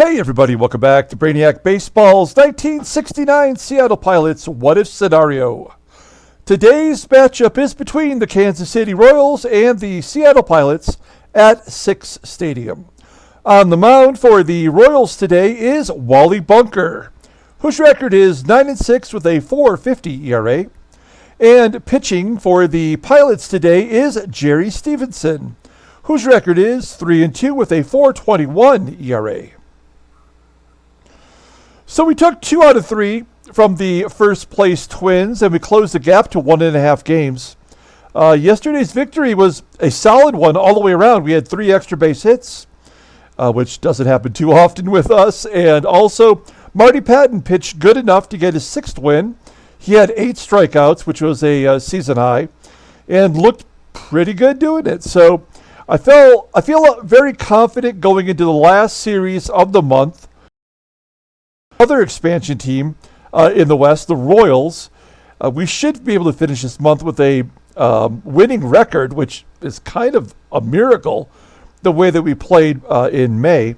Hey everybody, welcome back to Brainiac Baseball's 1969 Seattle Pilots What If Scenario. Today's matchup is between the Kansas City Royals and the Seattle Pilots at Six Stadium. On the mound for the Royals today is Wally Bunker, whose record is 9-6 with a 4.50 ERA. And pitching for the Pilots today is Jerry Stephenson, whose record is 3-2 with a 4.21 ERA. So we took 2 out of 3 from the first place Twins, and we closed the gap to 1.5 games. Yesterday's victory was a solid one all the way around. We had 3 extra base hits, which doesn't happen too often with us. And also, Marty Patton pitched good enough to get his 6th win. He had 8 strikeouts, which was a season high, and looked pretty good doing it. So I feel very confident going into the last series of the month. Other expansion team in the West, the Royals, we should be able to finish this month with a winning record, which is kind of a miracle the way that we played in May.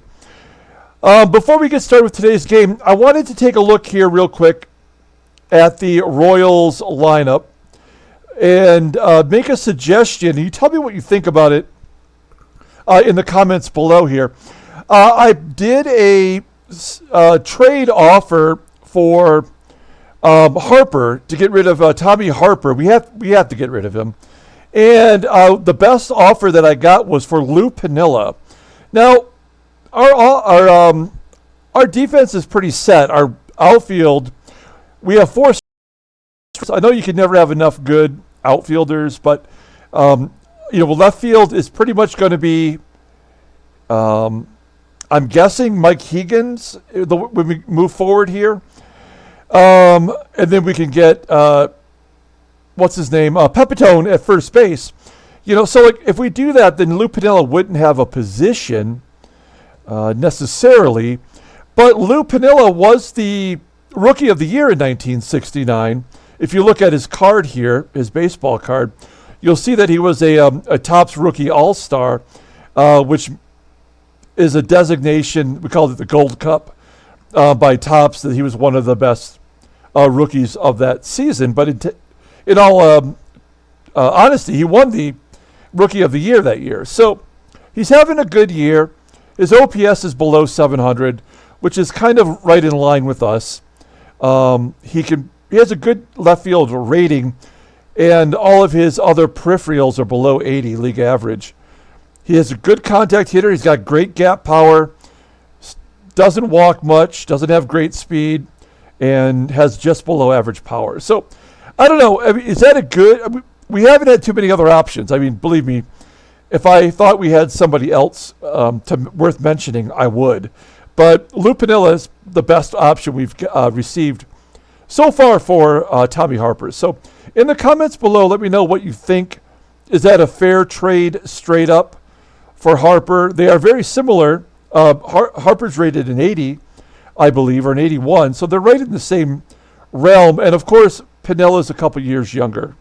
Before we get started with today's game, I wanted to take a look here real quick at the Royals lineup and make a suggestion. You tell me what you think about it in the comments below here. I did a trade offer for Harper to get rid of Tommie Harper. We have to get rid of him. And the best offer that I got was for Lou Piniella. Now, our defense is pretty set. Our outfield, we have 4. I know you can never have enough good outfielders, but left field is pretty much going to be. I'm guessing Mike Hegan's when we move forward here. And then we can get, what's his name? Pepitone at first base. So like if we do that, then Lou Piniella wouldn't have a position necessarily. But Lou Piniella was the Rookie of the Year in 1969. If you look at his card here, his baseball card, you'll see that he was a Topps Rookie All-Star, which is a designation, we called it the Gold Cup, by Topps, that he was one of the best rookies of that season. But in all honesty, he won the Rookie of the Year that year. So he's having a good year. His OPS is below 700, which is kind of right in line with us. He has a good left field rating, and all of his other peripherals are below 80, league average. He has a good contact hitter. He's got great gap power, doesn't walk much, doesn't have great speed, and has just below average power. So, I don't know. Is that a good... we haven't had too many other options. I mean, believe me, if I thought we had somebody else worth mentioning, I would. But Lou Piniella is the best option we've received so far for Tommie Harper. So, in the comments below, let me know what you think. Is that a fair trade straight up for Harper? They are very similar. Harper's rated an 80, I believe, or an 81. So they're right in the same realm. And, of course, Piniella's a couple years younger.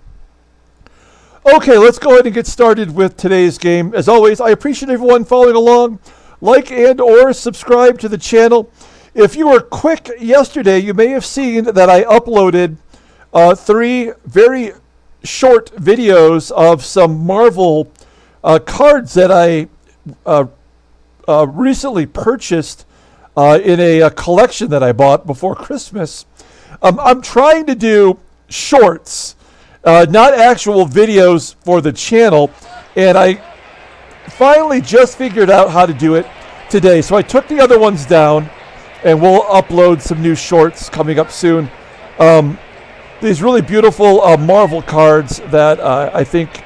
Okay, let's go ahead and get started with today's game. As always, I appreciate everyone following along. Like and or subscribe to the channel. If you were quick yesterday, you may have seen that I uploaded 3 very short videos of some Marvel cards that I recently purchased in a collection that I bought before Christmas. I'm trying to do shorts, not actual videos for the channel, and I finally just figured out how to do it today. So I took the other ones down, and we'll upload some new shorts coming up soon. These really beautiful Marvel cards that I think,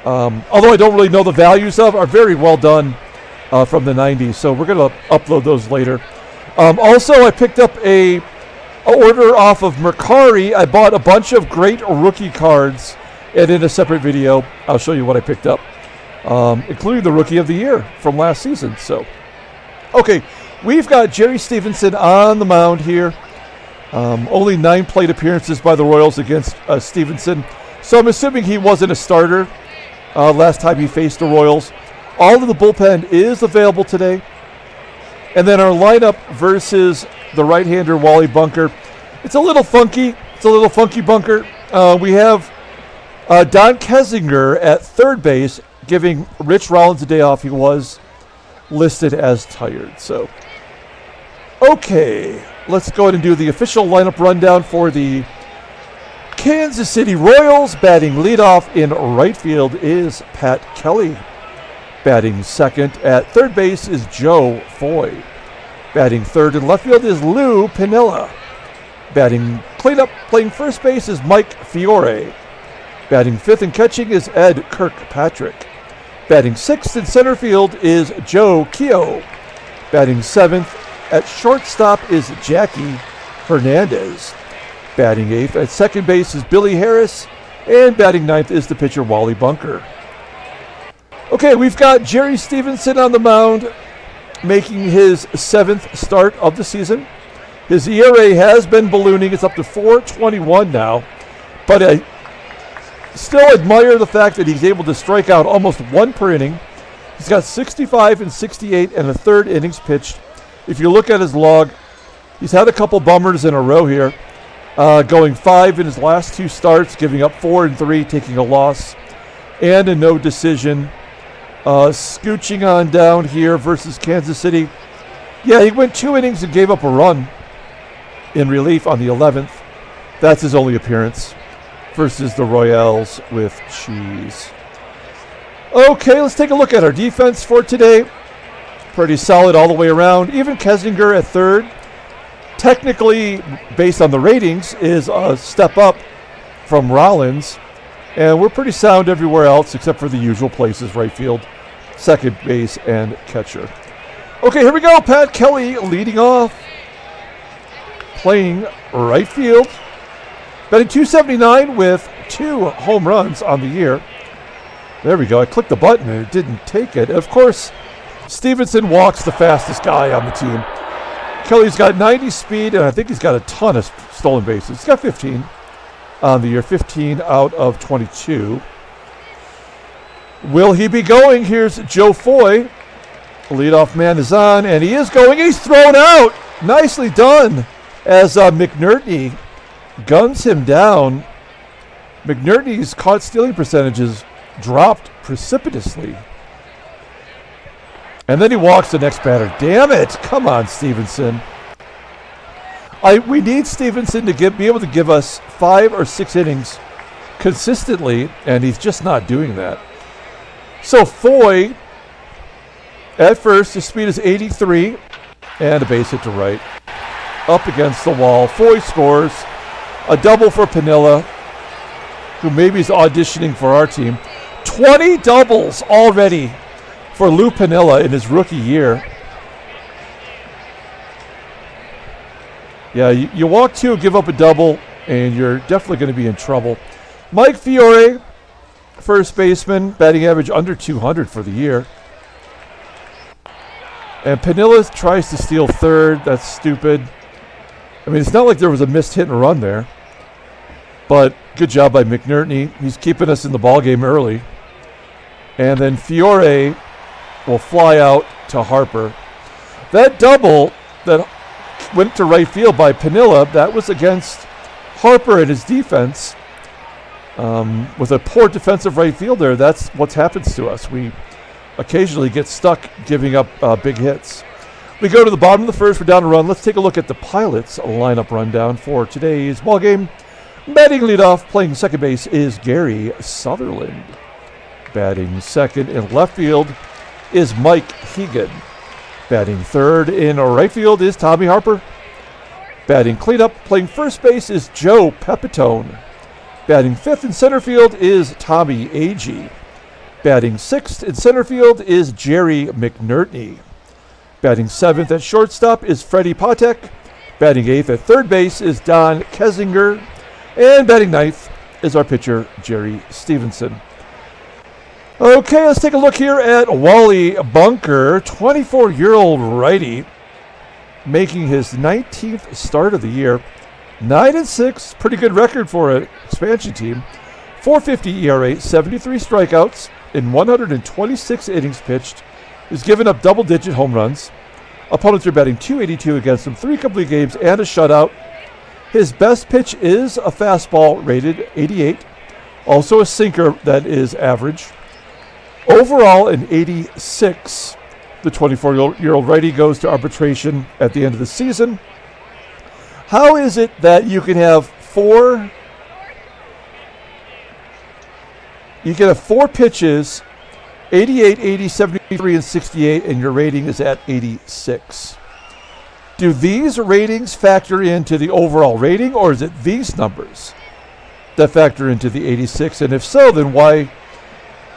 although I don't really know the values of, are very well done from the 90s. So we're going to upload those later. Also, I picked up a order off of Mercari. I bought a bunch of great rookie cards, and in a separate video, I'll show you what I picked up, including the Rookie of the Year from last season. So, okay, we've got Jerry Stephenson on the mound here. Only 9 plate appearances by the Royals against Stephenson. So I'm assuming he wasn't a starter last time he faced the Royals. All of the bullpen is available today. And then our lineup versus the right-hander Wally bunker. It's a little funky. It's a little funky bunker. We have Don Kessinger at third base, giving Rich Rollins a day off. He was listed as tired. So, okay, let's go ahead and do the official lineup rundown for the Kansas City Royals. Batting leadoff in right field is Pat Kelly. Batting second at third base is Joe Foy. Batting third in left field is Lou Piniella. Batting cleanup playing first base is Mike Fiore. Batting fifth and catching is Ed Kirkpatrick. Batting sixth in center field is Joe Keough. Batting seventh at shortstop is Jackie Hernandez. Batting eighth at second base is Billy Harris. And batting ninth is the pitcher Wally Bunker. Okay, we've got Jerry Stephenson on the mound, making his seventh start of the season. His ERA has been ballooning. It's up to 4.21 now. But I still admire the fact that he's able to strike out almost one per inning. He's got 65 and 68 and a third innings pitched. If you look at his log, he's had a couple bummers in a row here. Going 5 in his last two starts, giving up 4 and 3, taking a loss, and a no decision. Scooching on down here versus Kansas City. Yeah, he went 2 innings and gave up a run in relief on the 11th. That's his only appearance versus the Royals with cheese. Okay, let's take a look at our defense for today. Pretty solid all the way around. Even Kessinger at third, technically, based on the ratings, is a step up from Rollins. And we're pretty sound everywhere else except for the usual places, right field, second base, and catcher. Okay, here we go. Pat Kelly leading off, playing right field. Batting .279 with 2 home runs on the year. There we go. I clicked the button and it didn't take it. Of course, Stephenson walks the fastest guy on the team. Kelly's got 90 speed, and I think he's got a ton of stolen bases. He's got 15 on the year, 15 out of 22. Will he be going? Here's Joe Foy. The leadoff man is on, and he is going. He's thrown out. Nicely done as McNertney guns him down. McNertney's caught stealing percentages dropped precipitously. And then he walks the next batter. Damn it. Come on, Stephenson. We need Stephenson to be able to give us 5 or 6 innings consistently, and he's just not doing that. So Foy, at first, his speed is 83, and a base hit to right. Up against the wall. Foy scores. A double for Piniella, who maybe is auditioning for our team. 20 doubles already for Lou Piniella in his rookie year. Yeah, you walk 2, give up a double, and you're definitely going to be in trouble. Mike Fiore, first baseman, batting average under 200 for the year. And Piniella tries to steal third. That's stupid. I mean, it's not like there was a missed hit and run there. But good job by McNertney. He's keeping us in the ballgame early. And then Fiore will fly out to Harper. That double that went to right field by Piniella, that was against Harper and his defense. With a poor defensive right fielder, that's what happens to us. We occasionally get stuck giving up big hits. We go to the bottom of the first. We're down a run. Let's take a look at the Pilots lineup rundown for today's ballgame. Batting leadoff, playing second base, is Gary Sutherland. Batting second in left field is Mike Hegan. Batting third in right field is Tommie Harper. Batting cleanup, playing first base, is Joe Pepitone. Batting fifth in center field is Tommie Agee. Batting sixth in center field is Jerry McNertney. Batting seventh at shortstop is Freddie Patek. Batting eighth at third base is Don Kessinger. And batting ninth is our pitcher, Jerry Stephenson. Okay, let's take a look here at Wally Bunker, 24-year-old righty, making his 19th start of the year. 9-6, pretty good record for an expansion team. .450 ERA, 73 strikeouts in 126 innings pitched. He's given up double-digit home runs. Opponents are batting .282 against him, 3 complete games and a shutout. His best pitch is a fastball rated 88. Also a sinker that is average. Overall, an 86. The 24-year-old righty goes to arbitration at the end of the season. How is it that you can have four pitches, 88, 80, 73, and 68, and your rating is at 86? Do these ratings factor into the overall rating, or is it these numbers that factor into the 86? And if so, then why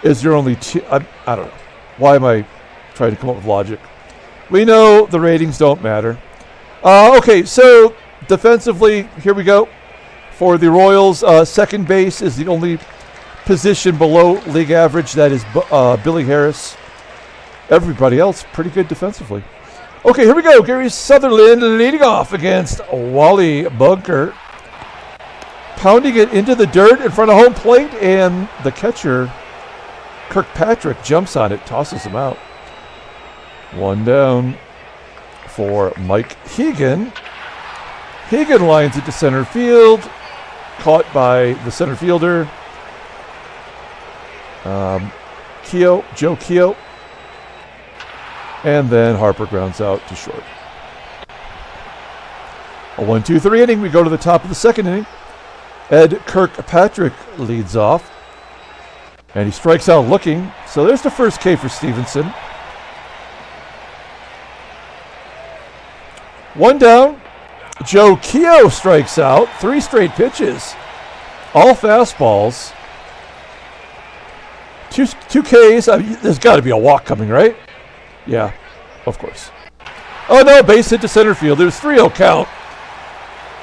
is there only two? I don't know. Why am I trying to come up with logic? We know the ratings don't matter. Okay, so defensively, here we go. For the Royals, second base is the only position below league average. That is Billy Harris. Everybody else pretty good defensively. Okay, here we go. Gary Sutherland leading off against Wally Bunker. Pounding it into the dirt in front of home plate, and the catcher, Kirkpatrick, jumps on it, tosses him out. 1 down for Mike Hegan. Hegan lines it to center field. Caught by the center fielder, Keough. And then Harper grounds out to short. A 1-2-3 inning. We go to the top of the second inning. Ed Kirkpatrick leads off. And he strikes out looking. So there's the first K for Stephenson. 1 down. Keough strikes out. 3 straight pitches. All fastballs. Two Ks. I mean, there's got to be a walk coming, right? Yeah, of course. Oh, no, base hit to center field. There's 3-0 count.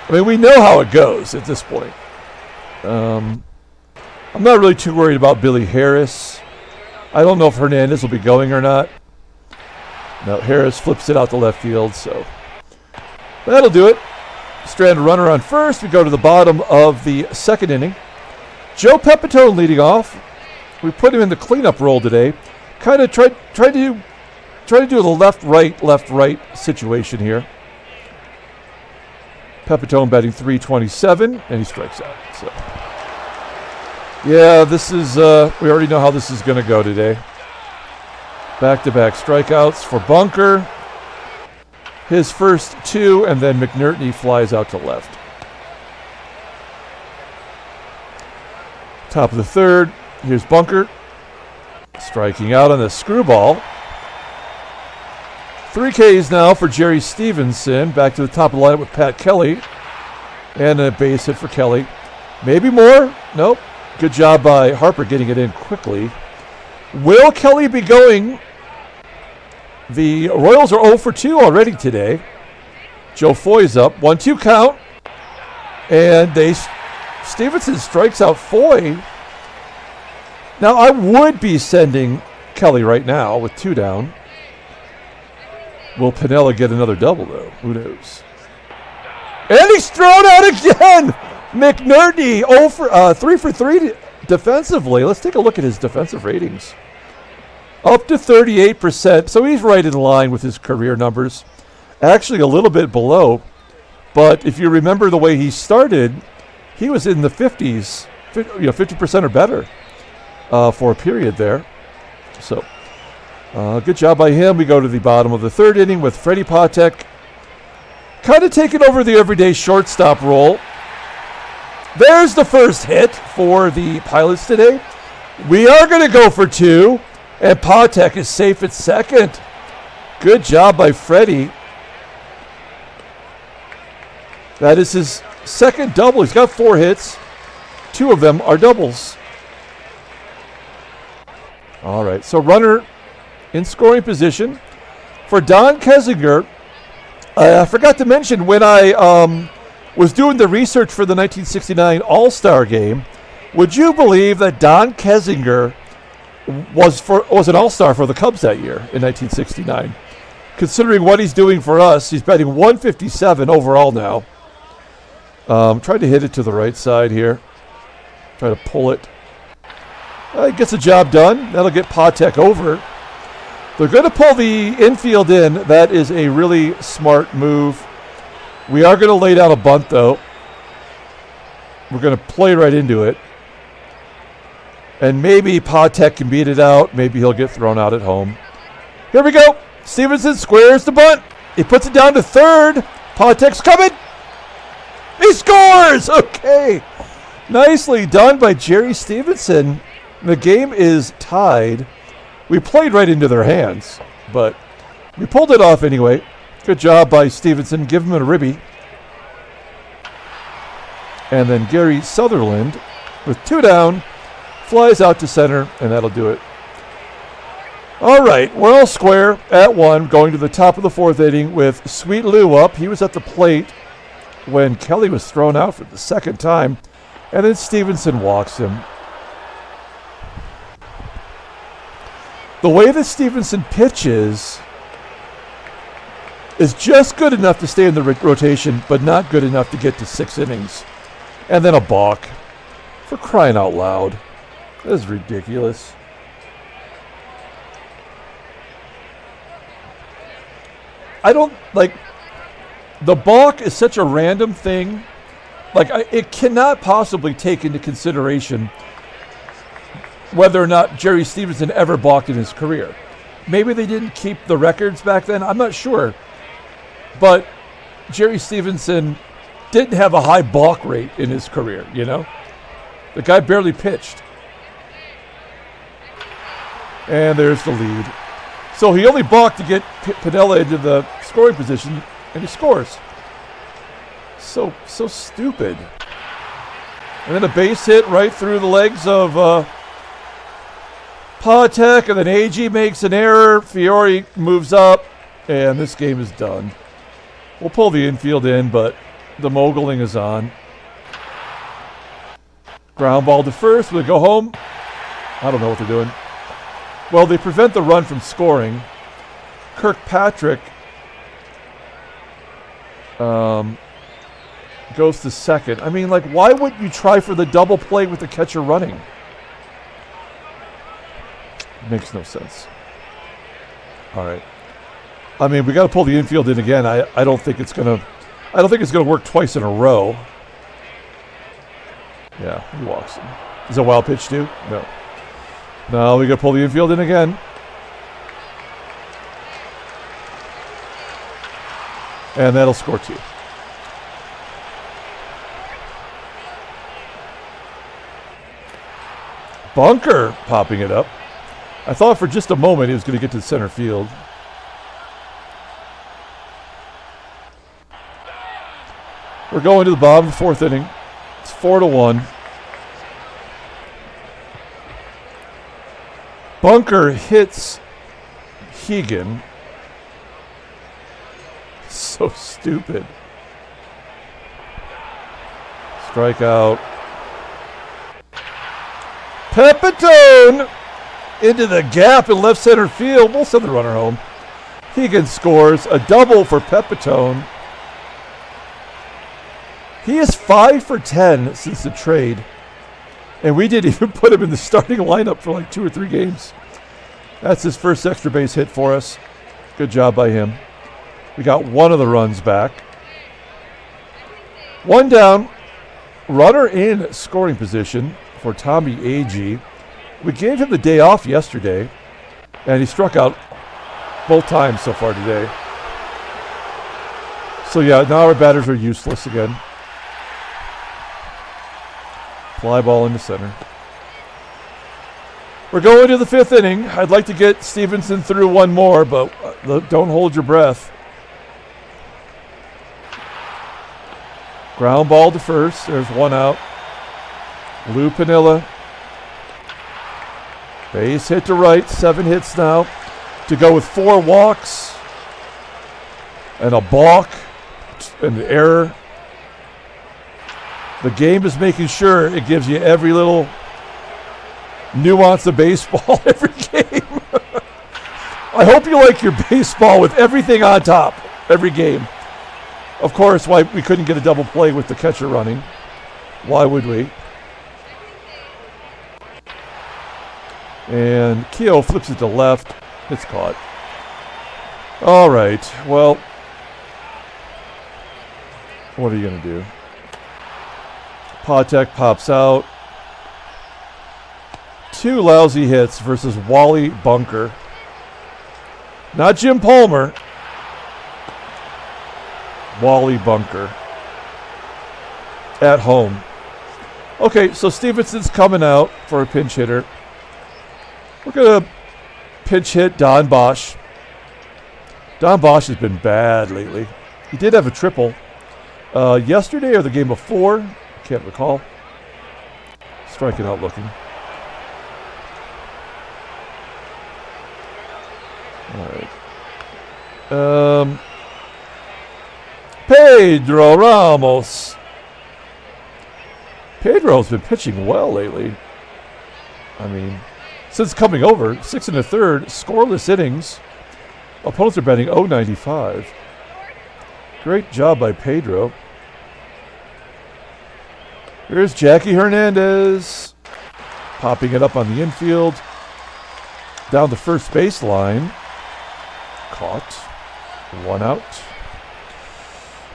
I mean, we know how it goes at this point. I'm not really too worried about Billy Harris. I don't know if Hernandez will be going or not. No, Harris flips it out to left field, so that'll do it. Stranded runner on first. We go to the bottom of the second inning. Joe Pepitone leading off. We put him in the cleanup role today. Kind of try to do the left-right situation here. Pepitone batting .327, and he strikes out. So, yeah, this is we already know how this is going to go today. Back-to-back strikeouts for Bunker. His first 2, and then McNertney flies out to left. Top of the third. Here's Bunker. Striking out on the screwball. 3 Ks now for Jerry Stephenson. Back to the top of the lineup with Pat Kelly. And a base hit for Kelly. Maybe more? Nope. Good job by Harper getting it in quickly. Will Kelly be going? The Royals are 0 for 2 already today. Joe Foy's up. 1-2 count. And Stephenson strikes out Foy. Now, I would be sending Kelly right now with 2 down. Will Piniella get another double, though? Who knows? And he's thrown out again! McNertney 3 for 3 defensively. Let's take a look at his defensive ratings. Up to 38%, so he's right in line with his career numbers. Actually, a little bit below. But if you remember the way he started, he was in the 50s, 50% or better for a period there. So, good job by him. We go to the bottom of the third inning with Freddie Patek kind of taking over the everyday shortstop role. There's the first hit for the Pilots today. We are going to go for 2, and Patek is safe at second. Good job by Freddie. That is his second double. He's got 4 hits. 2 of them are doubles. All right, so runner in scoring position for Don Kessinger. I forgot to mention when I was doing the research for the 1969 All-Star game, would you believe that Don Kessinger was an All-Star for the Cubs that year in 1969? Considering what he's doing for us, he's batting .157 overall now. Tried to hit it to the right side here. Try to pull it. He gets the job done. That'll get Patek over. They're going to pull the infield in. That is a really smart move. We are going to lay down a bunt, though. We're going to play right into it. And maybe Patek can beat it out. Maybe he'll get thrown out at home. Here we go. Stephenson squares the bunt. He puts it down to third. Patek's coming. He scores! Okay. Nicely done by Jerry Stephenson. The game is tied. We played right into their hands, but we pulled it off anyway. Good job by Stephenson. Give him a ribby. And then Gary Sutherland, with 2 down, flies out to center, and that'll do it. All right, we're all square at 1, going to the top of the 4th inning with Sweet Lou up. He was at the plate when Kelly was thrown out for the 2nd time, and then Stephenson walks him. The way that Stephenson pitches is just good enough to stay in the rotation, but not good enough to get to 6 innings. And then a balk. For crying out loud. That is ridiculous. I don't, like, the balk is such a random thing. Like, it cannot possibly take into consideration whether or not Jerry Stephenson ever balked in his career. Maybe they didn't keep the records back then. I'm not sure. But Jerry Stephenson didn't have a high balk rate in his career, you know? The guy barely pitched. And there's the lead. So he only balked to get Piniella into the scoring position, and he scores. So stupid. And then a base hit right through the legs of Patek, and then Agee makes an error. Fiore moves up, and this game is done. We'll pull the infield in, but the mogling is on. Ground ball to first. Will they go home? I don't know what they're doing. Well, they prevent the run from scoring. Kirkpatrick goes to second. I mean, like, why wouldn't you try for the double play with the catcher running? Makes no sense. All right. I mean, we got to pull the infield in again. I don't think it's gonna work twice in a row. Yeah, he walks him. Is it a wild pitch too? No. No, we got to pull the infield in again. And that'll score 2. Bunker popping it up. I thought for just a moment he was going to get to the center field. We're going to the bottom of the 4th inning. It's 4-1. Bunker hits Hegan. So stupid. Strikeout. Pepitone into the gap in left center field. We'll send the runner home. Hegan scores a double for Pepitone. He is 5 for 10 since the trade. And we didn't even put him in the starting lineup for like 2 or 3 games. That's his first extra base hit for us. Good job by him. We got one of the runs back. 1 down. Runner in scoring position for Tommie Agee. We gave him the day off yesterday, and he struck out both times so far today. So yeah, now our batters are useless again. Fly ball into center. We're going to the 5th inning. I'd like to get Stephenson through one more, but don't hold your breath. Ground ball to first. There's 1 out. Lou Piniella. Base hit to right. 7 hits now. To go with 4 walks. And a balk. And an error. The game is making sure it gives you every little nuance of baseball every game. I hope you like your baseball with everything on top every game. Of course, why we couldn't get a double play with the catcher running. Why would we? And Keough flips it to left. It's caught. All right. Well, what are you going to do? Patek pops out. 2 lousy hits versus Wally Bunker. Not Jim Palmer. Wally Bunker. At home. Okay, so Stephenson's coming out for a pinch hitter. We're going to pinch hit Don Bosch. Don Bosch has been bad lately. He did have a triple yesterday or the game before. Can't recall. Striking out looking. All right. Pedro Ramos. Pedro's been pitching well lately. I mean, since coming over, 6 1/3, scoreless innings. Opponents are batting .095. Great job by Pedro. Here's Jackie Hernandez. Popping it up on the infield. Down the first baseline. Caught. 1 out.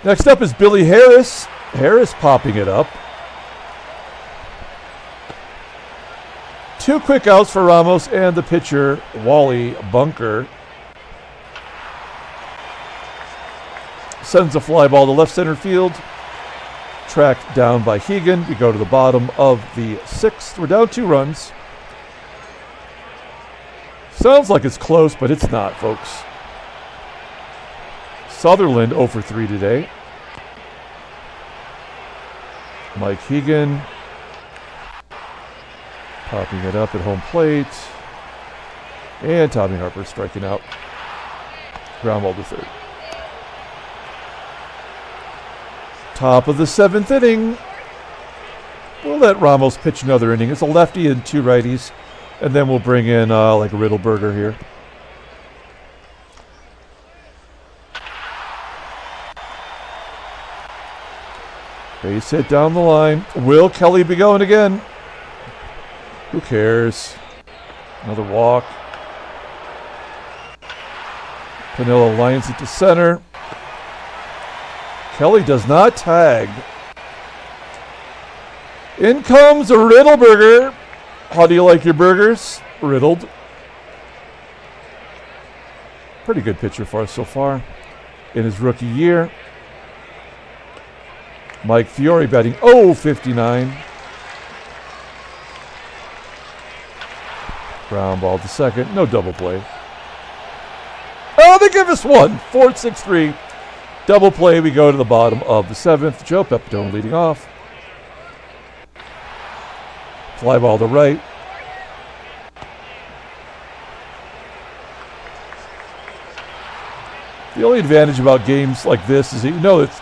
Next up is Billy Harris. Harris popping it up. 2 quick outs for Ramos and the pitcher, Wally Bunker. Sends a fly ball to left center field. Tracked down by Hegan. We go to the bottom of the 6th. We're down 2 runs. Sounds like it's close, but it's not, folks. Sutherland 0 for 3 today. Mike Hegan popping it up at home plate. And Tommie Harper striking out. Ground ball to third. Top of the 7th inning. We'll let Ramos pitch another inning. It's a lefty and 2 righties. And then we'll bring in like a Riddleberger here. Base hit down the line. Will Kelly be going again? Who cares? Another walk. Piniella lines it to center. Kelly does not tag. In comes a Riddleberger. How do you like your burgers? Riddled. Pretty good pitcher for us so far in his rookie year. Mike Fiore batting .059. Ground ball to second. No double play. Oh, they give us one. 4-6-3. Double play. We go to the bottom of the 7th. Joe Pepitone leading off. Fly ball to right. The only advantage about games like this is that you know that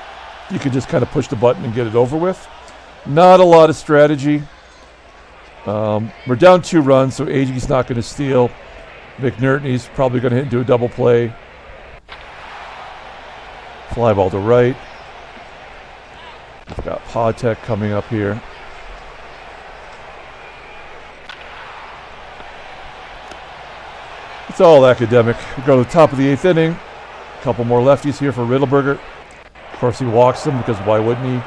you can just kind of push the button and get it over with. Not a lot of strategy. We're down 2 runs, so Agee's not going to steal. McNertney's probably going to hit into a double play. Fly ball to right. We've got Patek coming up here. It's all academic. We go to the top of the 8th inning. A couple more lefties here for Riddleberger. Of course, he walks them because why wouldn't he?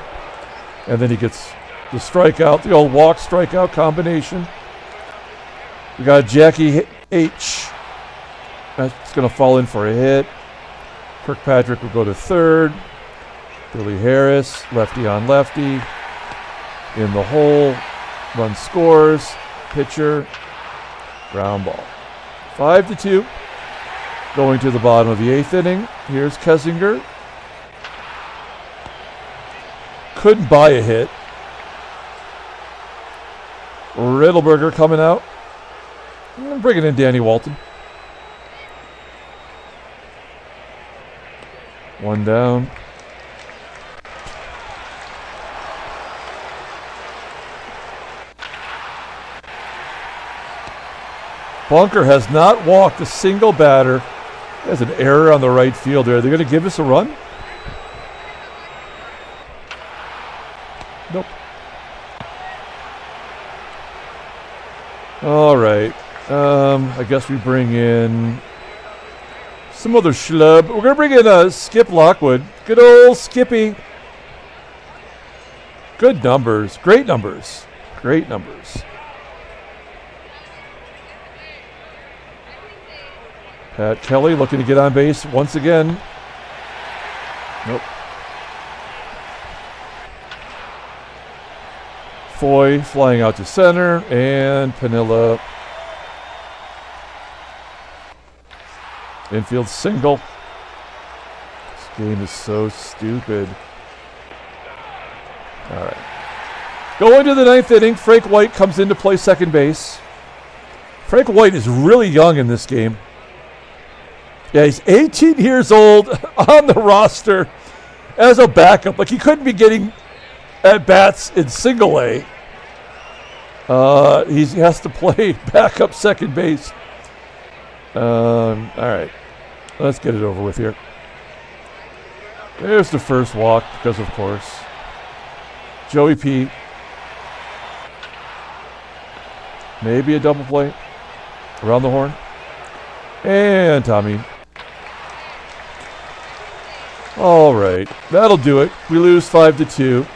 And then he gets the strikeout, the old walk-strikeout combination. We got Jackie H. That's going to fall in for a hit. Kirkpatrick will go to third. Billy Harris, lefty on lefty. In the hole. Run scores. Pitcher. Ground ball. 5-2. Going to the bottom of the 8th inning. Here's Kessinger. Couldn't buy a hit. Riddleberger coming out. And bringing in Danny Walton. 1 down. Bunker has not walked a single batter. There's an error on the right field there. They're going to give us a run? Nope. All right. I guess we bring in some other schlub. We're going to bring in Skip Lockwood. Good old Skippy. Good numbers. Great numbers. Great numbers. Pat Kelly looking to get on base once again. Nope. Foy flying out to center, and Piniella. Infield single. This game is so stupid. All right. Going to the ninth inning, Frank White comes in to play second base. Frank White is really young in this game. Yeah, he's 18 years old on the roster as a backup. Like, he couldn't be getting at bats in single A. He has to play backup second base. All right. Let's get it over with here. There's the first walk, because of course. Joey P. Maybe a double play around the horn. And Tommie. All right. That'll do it. We lose 5-2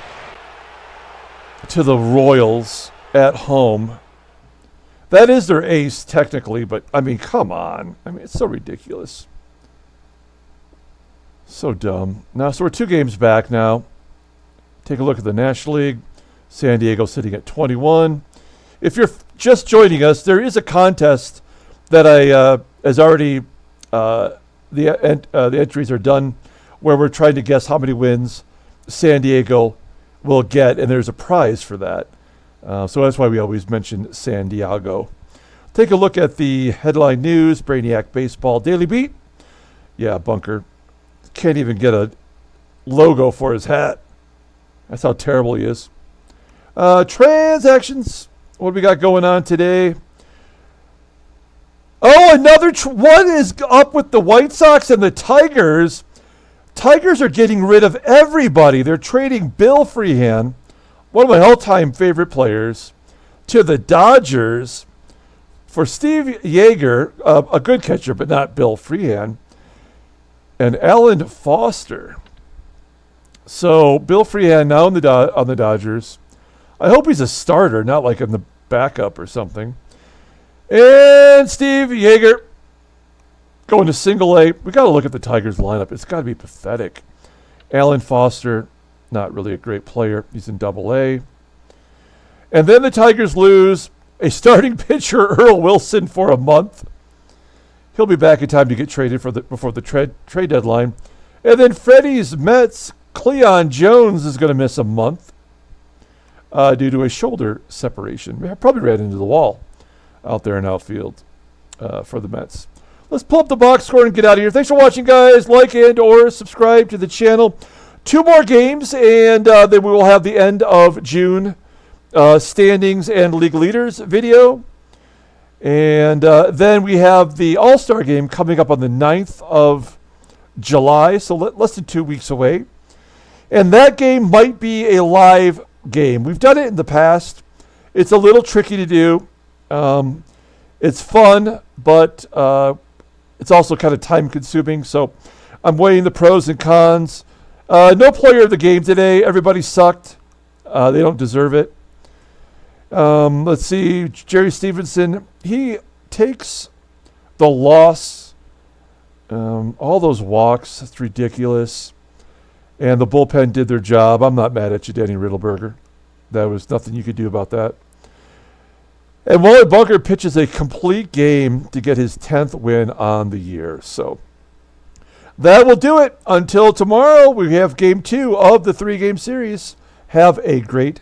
to the Royals at home. That is their ace, technically, but, I mean, come on. I mean, it's so ridiculous. So dumb. Now, so we're 2 games back now. Take a look at the National League. San Diego sitting at 21. If you're just joining us, there is a contest that has already, the entries are done, where we're trying to guess how many wins San Diego will get, and there's a prize for that. So that's why we always mention San Diego. Take a look at the headline news. Brainiac Baseball Daily Beat. Yeah, Bunker can't even get a logo for his hat. That's how terrible he is. Transactions. What do we got going on today? Oh, another what is up with the White Sox and the Tigers? Tigers are getting rid of everybody. They're trading Bill Freehan, one of my all-time favorite players, to the Dodgers for Steve Yeager, a good catcher, but not Bill Freehan, and Alan Foster. So Bill Freehan now on the Dodgers. I hope he's a starter, not like in the backup or something. And Steve Yeager going to single A. We got to look at the Tigers lineup. It's got to be pathetic. Alan Foster, not really a great player. He's in double A. And then the Tigers lose a starting pitcher, Earl Wilson, for a month. He'll be back in time to get traded before the trade deadline. And then Freddie's Mets, Cleon Jones, is going to miss a month due to a shoulder separation. Probably ran into the wall out there in outfield for the Mets. Let's pull up the box score and get out of here. Thanks for watching, guys. Like and or subscribe to the channel. 2 more games, and then we will have the end of June standings and league leaders video. And then we have the All-Star game coming up on the 9th of July, so less than 2 weeks away. And that game might be a live game. We've done it in the past. It's a little tricky to do. It's fun, but it's also kind of time-consuming. So I'm weighing the pros and cons. No player of the game today. Everybody sucked. They don't deserve it. Let's see. Jerry Stephenson, he takes the loss. All those walks, that's ridiculous. And the bullpen did their job. I'm not mad at you, Danny Riddleberger. There was nothing you could do about that. And Wally Bunker pitches a complete game to get his 10th win on the year. So that will do it. Until tomorrow, we have game 2 of the 3-game series. Have a great